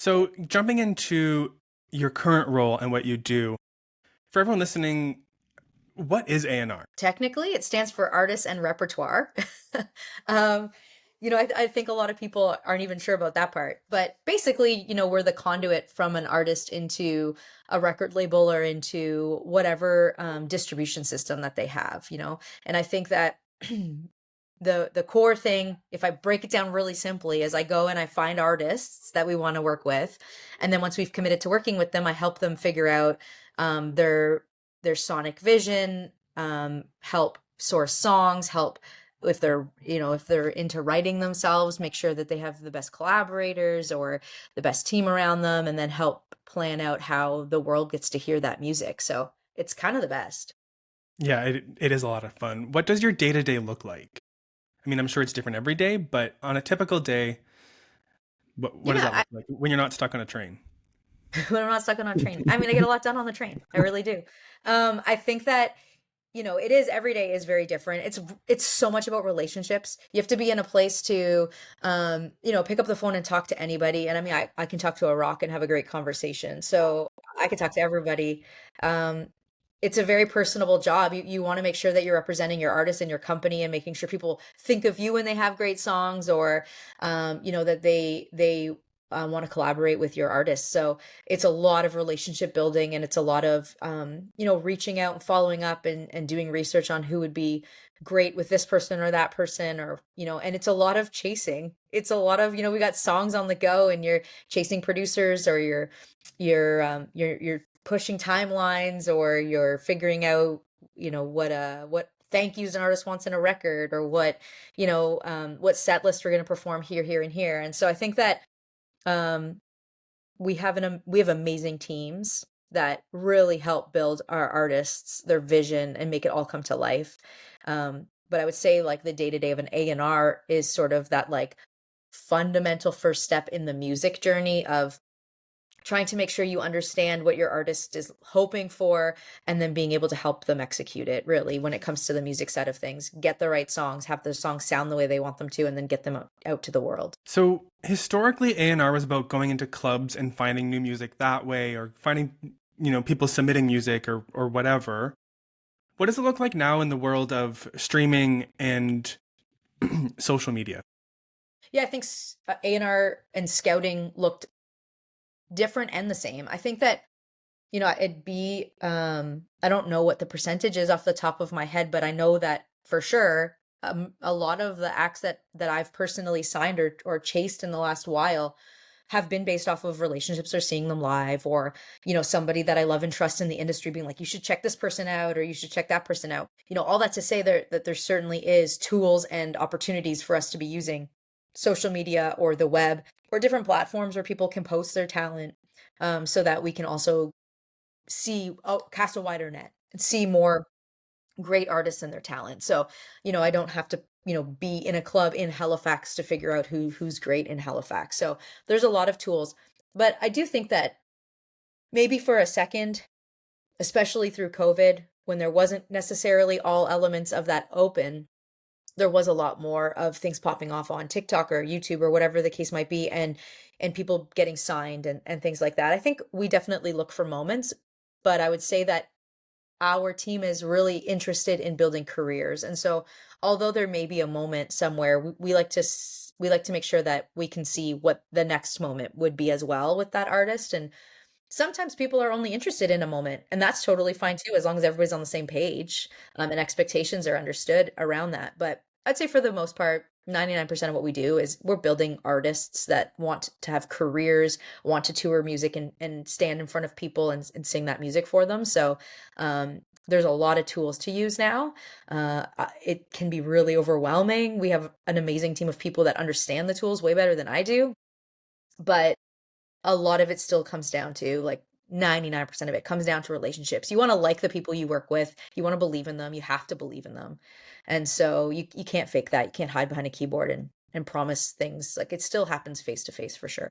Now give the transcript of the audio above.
So, jumping into your current role and what you do, for everyone listening, what is A&R? Technically, it stands for artists and repertoire. Um, I think a lot of people aren't even sure about that part. But basically, we're the conduit from an artist into a record label or into whatever distribution system that they have. And I think that the core thing, if I break it down really simply, is I go and I find artists that we want to work with, and then once we've committed to working with them, I help them figure out their sonic vision, help source songs, help if they're into writing themselves, make sure that they have the best collaborators or the best team around them, and then help plan out how the world gets to hear that music. So it's kind of the best. Yeah, it is a lot of fun. What does your day to day look like? I mean, I'm sure it's different every day, but on a typical day, what does that Yeah, look like when you're not stuck on a train? when I'm not stuck on a train. I mean, I get a lot done on the train. I really do. I think that it is every day is very different. It's so much about relationships. You have to be in a place to pick up the phone and talk to anybody. And I mean, I can talk to a rock and have a great conversation. So I can talk to everybody. Um, it's a very personable job. You want to make sure that you're representing your artist and your company and making sure people think of you when they have great songs or that they want to collaborate with your artist. So it's a lot of relationship building, and it's a lot of reaching out and following up and doing research on who would be great with this person or that person, or and it's a lot of chasing. It's a lot of we got songs on the go, and you're chasing producers, or you're pushing timelines, or you're figuring out what thank yous an artist wants in a record, or what set list we're going to perform here and here. And so I think that um we have amazing teams that really help build our artists, their vision, and make it all come to life. But I would say like the day to day of an A&R is sort of that like fundamental first step in the music journey of trying to make sure you understand what your artist is hoping for, and then being able to help them execute it really when it comes to the music side of things. Get the right songs, have the songs sound the way they want them to, and then get them out to the world. So, historically, A&R was about going into clubs and finding new music that way, or finding, people submitting music or whatever. What does it look like now in the world of streaming and social media? Yeah, I think A&R and scouting looked different and the same. I think that, it'd be I don't know what the percentage is off the top of my head, but I know that for sure a lot of the acts that I've personally signed or chased in the last while have been based off of relationships or seeing them live, or somebody that I love and trust in the industry being like, you should check this person out, or you should check that person out. All that to say that there certainly is tools and opportunities for us to be using social media or the web or different platforms where people can post their talent, so that we can also cast a wider net and see more great artists and their talent. So, I don't have to, be in a club in Halifax to figure out who's great in Halifax. So there's a lot of tools. But I do think that maybe for a second, especially through COVID, when there wasn't necessarily all elements of that open, there was a lot more of things popping off on TikTok or YouTube or whatever the case might be, and people getting signed and things like that. I think we definitely look for moments, but I would say that our team is really interested in building careers. And so although there may be a moment somewhere, we like to make sure that we can see what the next moment would be as well with that artist. And sometimes people are only interested in a moment, and that's totally fine too, as long as everybody's on the same page, and expectations are understood around that. But I'd say for the most part, 99% of what we do is we're building artists that want to have careers, want to tour music and stand in front of people and sing that music for them. So there's a lot of tools to use now. It can be really overwhelming. We have an amazing team of people that understand the tools way better than I do. But a lot of it still comes down to, like, 99% of it comes down to relationships. You wanna like the people you work with, you wanna believe in them, you have to believe in them, and so you can't fake that, you can't hide behind a keyboard and promise things, like, it still happens face to face for sure.